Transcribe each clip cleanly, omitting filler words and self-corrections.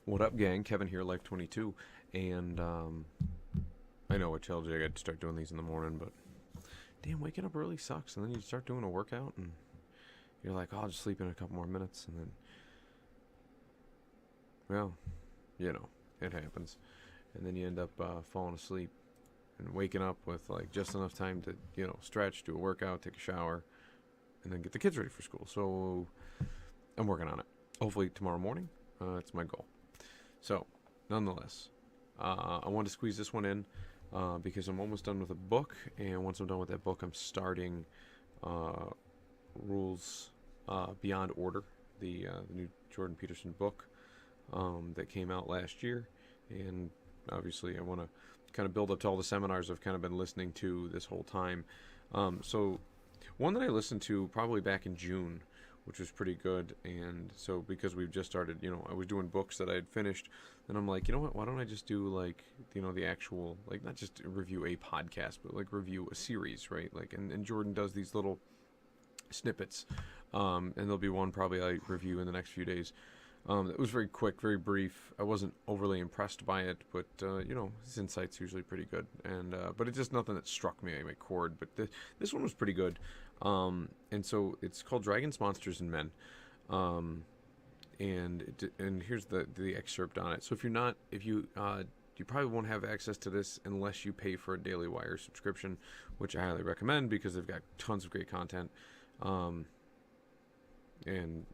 What up, gang? Kevin here, Life22. And I know I told you I got to start doing these in the morning, but damn, waking up early sucks. And then you start doing a workout, and you're like, oh, I'll just sleep in a couple more minutes. And then, well, it happens. And then you end up falling asleep and waking up with like just enough time to, stretch, do a workout, take a shower, and then get the kids ready for school. So I'm working on it. Hopefully tomorrow morning. It's my goal. So, nonetheless, I wanted to squeeze this one in because I'm almost done with a book, and once I'm done with that book, I'm starting Rules Beyond Order, the new Jordan Peterson book that came out last year, and obviously I want to kind of build up to all the seminars I've kind of been listening to this whole time. So, one that I listened to probably back in June, which was pretty good. And so because we've just started, I was doing books that I had finished, and I'm like, you know what, why don't I just do like, the actual, like, not just review a podcast, but like review a series, right? Like, and Jordan does these little snippets, and there'll be one probably I review in the next few days. It was very quick, very brief. I wasn't overly impressed by it, but his insight's usually pretty good. And but it's just nothing that struck me, my chord. But this one was pretty good. And so it's called Dragons, Monsters, and Men. And here's the excerpt on it. So if you probably won't have access to this unless you pay for a Daily Wire subscription, which I highly recommend because they've got tons of great content. And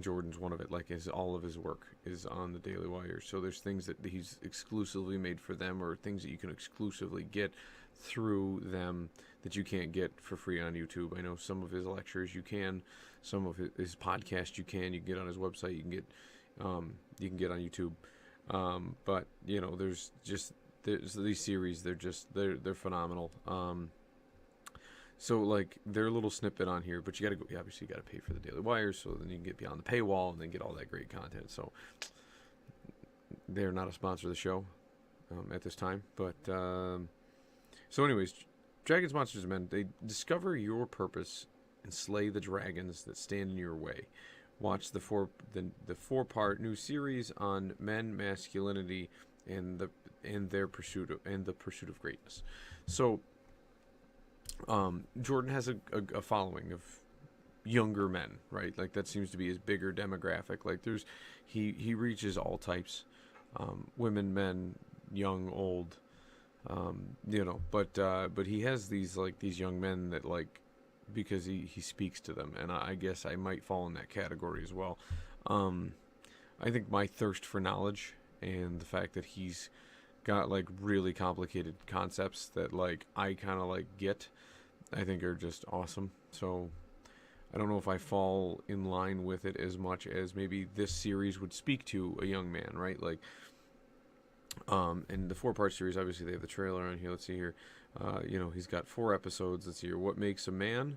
Jordan's one of it. Like, all of his work is on the Daily Wire. So there's things that he's exclusively made for them, or things that you can exclusively get through them that you can't get for free on YouTube. I know some of his lectures you can, some of his podcasts you can get on his website. You can get on YouTube. But there's these series. They're phenomenal. So, like, they're a little snippet on here, but you got to go. Obviously, you got to pay for the Daily Wire, so then you can get beyond the paywall and then get all that great content. So, they're not a sponsor of the show at this time. But, so anyways, Dragons, Monsters, and Men, they discover your purpose and slay the dragons that stand in your way. Watch the four-part new series on men, masculinity, and the pursuit of greatness. So, Jordan has a following of younger men, right? Like, that seems to be his bigger demographic. Like, he reaches all types, women, men, young, old, but he has these young men that, like, because he speaks to them, and I guess I might fall in that category as well. I think my thirst for knowledge and the fact that he's got like really complicated concepts that like I kind of like get, I think are just awesome. So I don't know if I fall in line with it as much as maybe this series would speak to a young man, right? Like, and the 4-part series, obviously they have the trailer on here. Let's see here. He's got 4 episodes. Let's see here. What makes a man?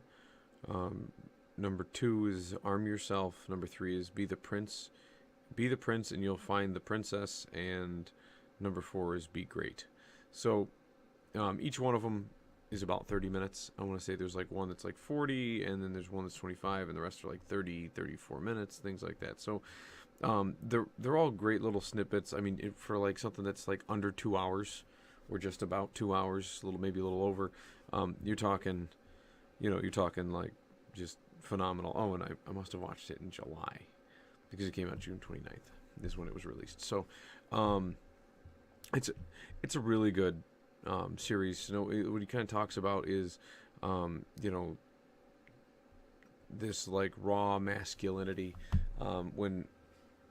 Number 2 is arm yourself. Number 3 is be the prince. Be the prince and you'll find the princess. And number 4 is be great. So each one of them is about 30 minutes. I want to say there's like one that's like 40, and then there's one that's 25, and the rest are like 30, 34 minutes, things like that. So they're all great little snippets. I mean, for like something that's like under 2 hours, or just about 2 hours, maybe a little over, you're talking like just phenomenal. Oh, and I must have watched it in July because it came out June 29th is when it was released. So it's a really good series. What he kind of talks about is this like raw masculinity.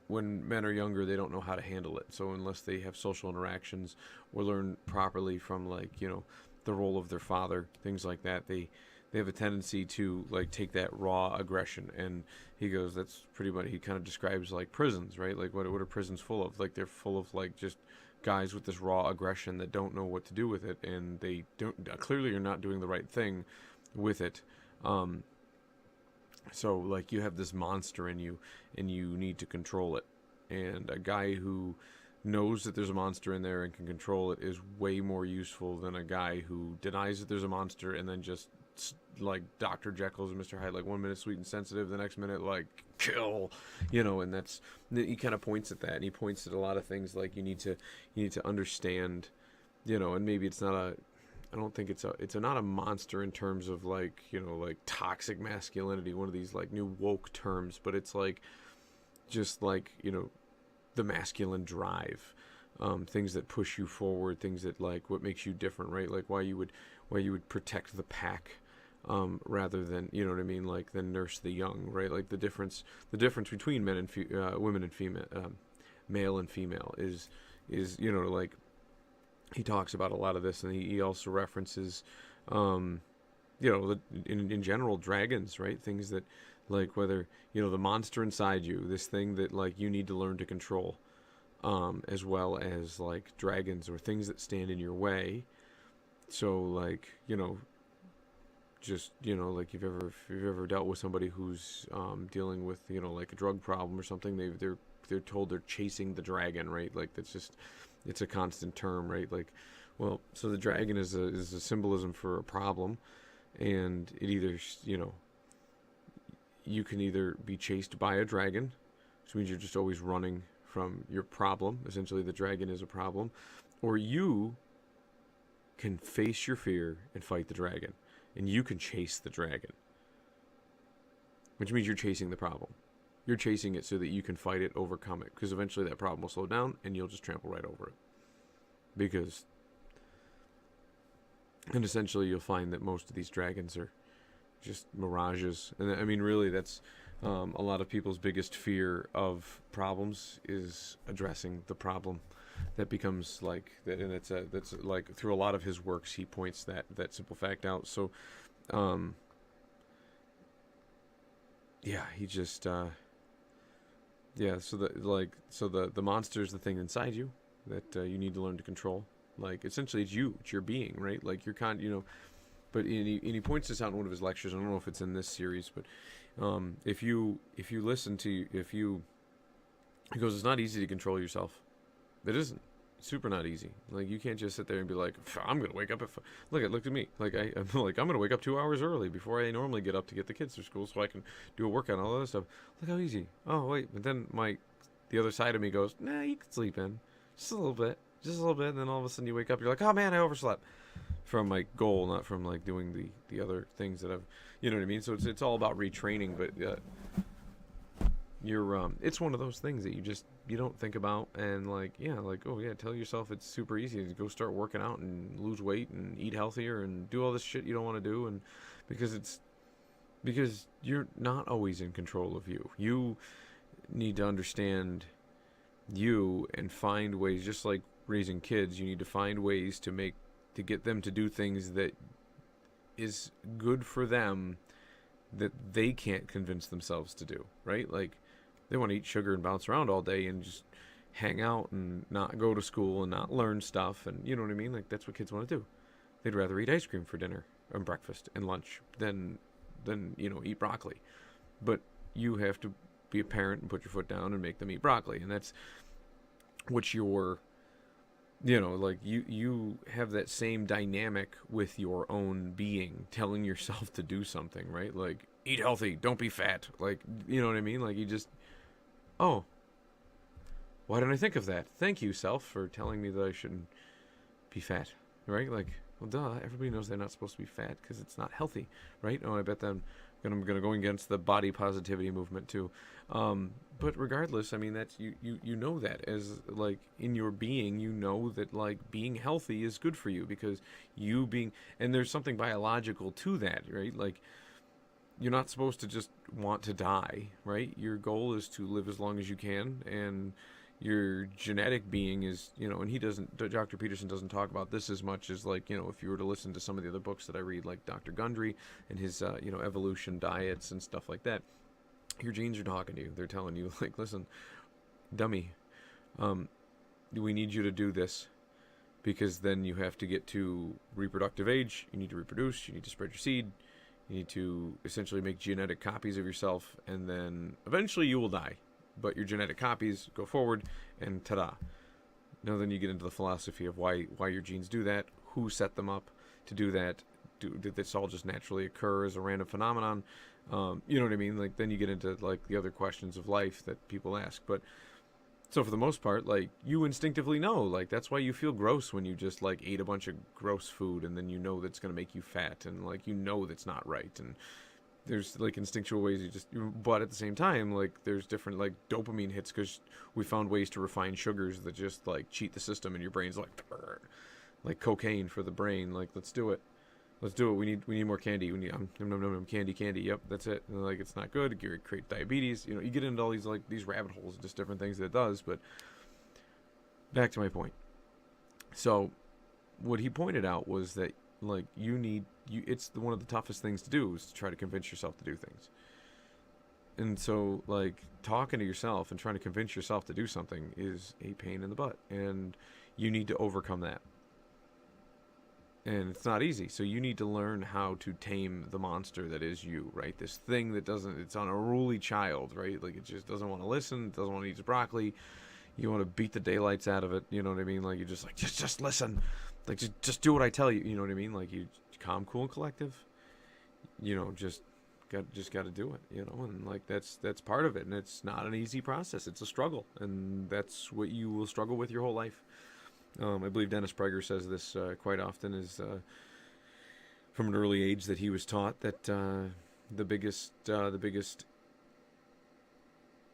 When men are younger, they don't know how to handle it. So unless they have social interactions or learn properly from the role of their father, things like that, they have a tendency to like take that raw aggression. And he goes, that's pretty much, he kind of describes like prisons, right? Like what are prisons full of? Like they're full of like just guys with this raw aggression that don't know what to do with it, and they clearly are not doing the right thing with it. So like you have this monster in you and you need to control it. And a guy who knows that there's a monster in there and can control it is way more useful than a guy who denies that there's a monster and then just like Dr. Jekyll's and Mr. Hyde, like 1 minute sweet and sensitive, the next minute like kill, and that's, he kind of points at that, and he points at a lot of things like you need to understand, and maybe it's not I don't think it's not a monster in terms of like, like toxic masculinity, one of these like new woke terms, but it's like just like, the masculine drive, things that push you forward, things that like what makes you different, right? Like why you would protect the pack, rather than, what I mean, like than nurse the young, right? Like the difference between men and women and female, male and female is like he talks about a lot of this, and he also references, in general, dragons, right? Things that like whether the monster inside you, this thing that like you need to learn to control, as well as like dragons or things that stand in your way. So like just like if you've ever dealt with somebody who's dealing with like a drug problem or something, they're told they're chasing the dragon, right? Like it's a constant term, right? Like, well, so the dragon is a symbolism for a problem, and it either you can either be chased by a dragon, which means you're just always running from your problem. Essentially, the dragon is a problem, or you can face your fear and fight the dragon, and you can chase the dragon, which means you're chasing the problem. You're chasing it so that you can fight it, overcome it, because eventually that problem will slow down and you'll just trample right over it. And essentially you'll find that most of these dragons are just mirages. And I mean, really, that's a lot of people's biggest fear of problems is addressing the problem. That becomes like that, and that's like through a lot of his works he points that simple fact out. So, he just. So the monster is the thing inside you that you need to learn to control. Like essentially, it's your being, right? Like you're But he points this out in one of his lectures. I don't know if it's in this series, but if you listen to he goes, it's not easy to control yourself. It isn't. It's super not easy. Like you can't just sit there and be like, I'm gonna wake up at look at me. Like I'm gonna wake up 2 hours early before I normally get up to get the kids to school so I can do a workout and all that other stuff. Look how easy. Oh wait, but then the other side of me goes, nah, you can sleep in just a little bit, and then all of a sudden you wake up, you're like, oh man, I overslept. From my goal, not from like doing the other things that I've, you know what I mean. So it's all about retraining, but it's one of those things that you don't think about, and tell yourself it's super easy to go start working out and lose weight and eat healthier and do all this shit you don't want to do, and because you're not always in control of you. You need to understand you and find ways, just like raising kids, you need to find ways to get them to do things that is good for them that they can't convince themselves to do, right? Like they want to eat sugar and bounce around all day and just hang out and not go to school and not learn stuff, and you know what I mean? Like that's what kids want to do. They'd rather eat ice cream for dinner and breakfast and lunch than eat broccoli. But you have to be a parent and put your foot down and make them eat broccoli, and that's what your you have that same dynamic with your own being, telling yourself to do something, right? Like, eat healthy, don't be fat. Like, you know what I mean? Like, you just, oh, why didn't I think of that? Thank you, self, for telling me that I shouldn't be fat, right? Like, well, duh, everybody knows they're not supposed to be fat because it's not healthy, right? Oh, I bet I'm going to go against the body positivity movement, too. But regardless, I mean, that's you know that as like in your being, you know that like being healthy is good for you because and there's something biological to that, right? Like you're not supposed to just want to die, right? Your goal is to live as long as you can, and your genetic being is, and Dr. Peterson doesn't talk about this as much as like, if you were to listen to some of the other books that I read, like Dr. Gundry and his, evolution diets and stuff like that. Your genes are talking to you. They're telling you, like, listen, dummy, we need you to do this because then you have to get to reproductive age. You need to reproduce. You need to spread your seed. You need to essentially make genetic copies of yourself, and then eventually you will die. But your genetic copies go forward, and ta-da. Now then you get into the philosophy of why your genes do that, who set them up to do that, did this all just naturally occur as a random phenomenon? You know what I mean? Like, then you get into like the other questions of life that people ask. But so for the most part, like, you instinctively know, like, that's why you feel gross when you just like ate a bunch of gross food, and then you know that's going to make you fat, and like, you know that's not right. And there's like instinctual ways you just, but at the same time, like, there's different like dopamine hits, because we found ways to refine sugars that just like cheat the system, and your brain's like cocaine for the brain. Like, let's do it. Let's do it. We need more candy. We need candy. Yep, that's it. And like, it's not good. You create diabetes. You know, you get into all these like these rabbit holes, just different things that it does. But back to my point. So what he pointed out was that like it's one of the toughest things to do is to try to convince yourself to do things. And so like talking to yourself and trying to convince yourself to do something is a pain in the butt, and you need to overcome that. And it's not easy. So you need to learn how to tame the monster that is you, right? This thing that it's on a unruly child, right? Like, it just doesn't want to listen, doesn't want to eat its broccoli. You want to beat the daylights out of it, you know what I mean? Like, you're just like, just listen. Like, just do what I tell you, you know what I mean? Like, you calm, cool, and collective. You know, just got to do it, you know? And like, that's part of it. And it's not an easy process. It's a struggle. And that's what you will struggle with your whole life. I believe Dennis Prager says this quite often, is from an early age that he was taught that the biggest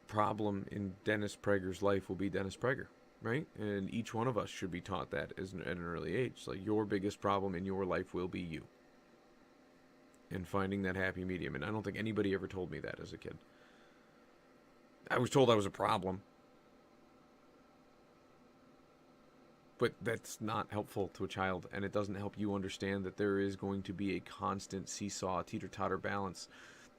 problem in Dennis Prager's life will be Dennis Prager, right? And each one of us should be taught that at an early age. Like, your biggest problem in your life will be you. And finding that happy medium. And I don't think anybody ever told me that as a kid. I was told I was a problem. But that's not helpful to a child, and it doesn't help you understand that there is going to be a constant seesaw, teeter-totter balance.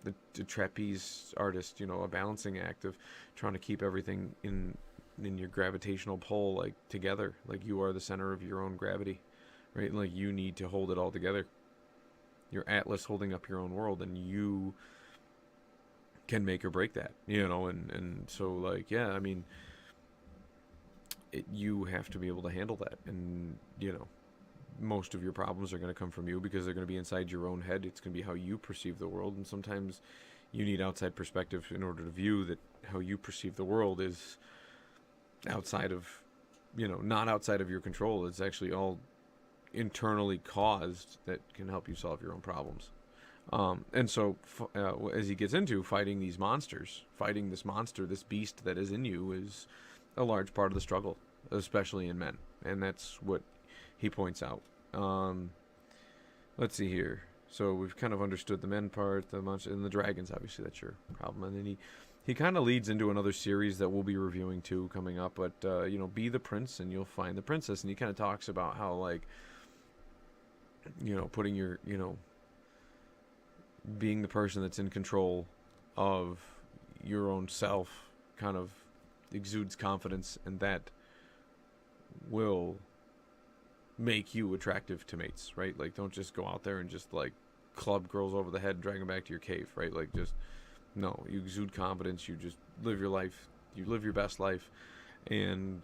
The trapeze artist, you know, a balancing act of trying to keep everything in your gravitational pull, like, together. Like, you are the center of your own gravity, right? And, like, you need to hold it all together. You're Atlas holding up your own world, and you can make or break that, you know? And so, like, yeah, I mean, you have to be able to handle that. And, you know, most of your problems are going to come from you, because they're going to be inside your own head. It's going to be how you perceive the world. And sometimes you need outside perspective in order to view that how you perceive the world is outside of, you know, not outside of your control. It's actually all internally caused that can help you solve your own problems. And so as he gets into fighting these monsters, fighting this monster, this beast that is in you, is a large part of the struggle, especially in men. And that's what he points out. Let's see here. So we've kind of understood the men part, the monster, and the dragons. Obviously, that's your problem. And then he kind of leads into another series that we'll be reviewing too coming up. But you know, be the prince and you'll find the princess. And he kind of talks about how, like, you know, putting your, you know, being the person that's in control of your own self kind of exudes confidence, and that will make you attractive to mates, right? Like, don't just go out there and just like club girls over the head and drag them back to your cave, right? Like, just no, you exude confidence. You just live your life. You live your best life. And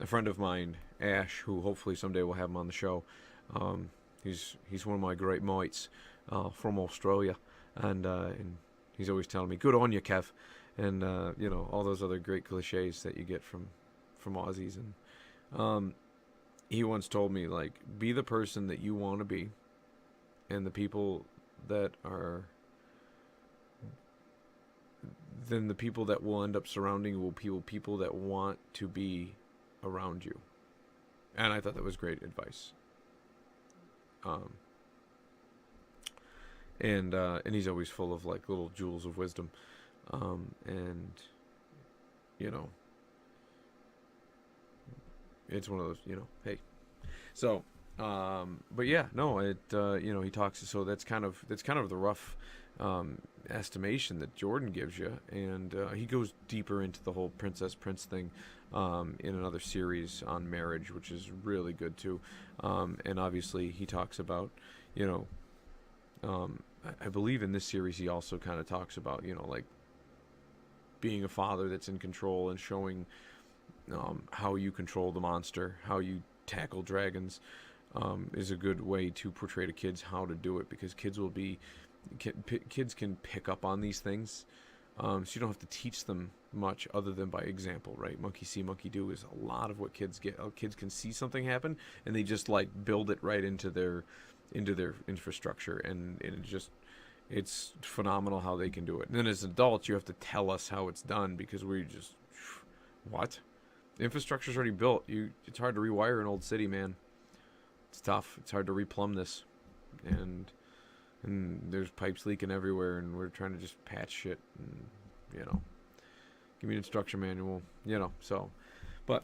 a friend of mine, Ash, who hopefully someday we'll have him on the show, he's one of my great mates from Australia, and he's always telling me, "Good on you, Kev," and you know, all those other great cliches that you get from Aussies. And he once told me, like, be the person that you want to be, and the people that are, then the people that will end up surrounding you will be people that want to be around you. And I thought that was great advice. And he's always full of like little jewels of wisdom. And you know, it's one of those, you know, hey. So, but yeah, no, it, you know, he talks, so that's kind of the rough, estimation that Jordan gives you. And, he goes deeper into the whole princess prince thing, in another series on marriage, which is really good too. And obviously he talks about, you know, I believe in this series he also kind of talks about, you know, like being a father that's in control and showing how you control the monster, how you tackle dragons, is a good way to portray to kids how to do it, because kids can pick up on these things. So you don't have to teach them much other than by example, right? Monkey see, monkey do is a lot of what kids get. Kids can see something happen and they just like build it right into their infrastructure, and it's phenomenal how they can do it. And then as adults, you have to tell us how it's done, because we just, what? The infrastructure's already built. It's hard to rewire an old city, man. It's tough. It's hard to replumb this, and there's pipes leaking everywhere, and we're trying to just patch shit, and give me an instruction manual, so. But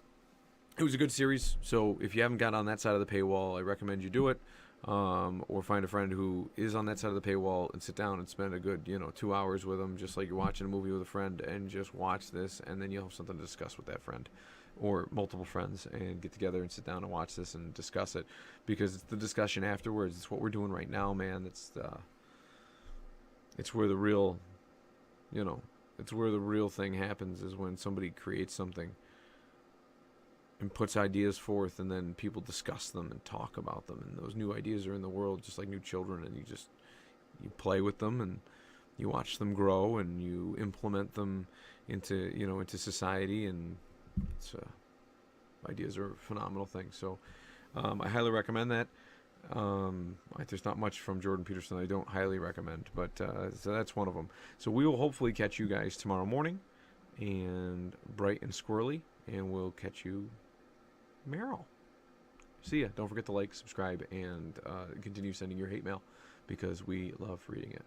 it was a good series, so if you haven't got on that side of the paywall, I recommend you do it, or find a friend who is on that side of the paywall and sit down and spend a good 2 hours with them, just like you're watching a movie with a friend, and just watch this, and then you'll have something to discuss with that friend or multiple friends, and get together and sit down and watch this and discuss it, because it's the discussion afterwards. It's what we're doing right now, man. It's where the real it's where the real thing happens, is when somebody creates something and puts ideas forth, and then people discuss them and talk about them, and those new ideas are in the world just like new children, and you play with them, and you watch them grow, and you implement them into society, and ideas are a phenomenal thing. So I highly recommend that. There's not much from Jordan Peterson I don't highly recommend, but so that's one of them. So we will hopefully catch you guys tomorrow morning, and bright and squirrely, and we'll catch you tomorrow. See ya. Don't forget to like, subscribe, and continue sending your hate mail, because we love reading it.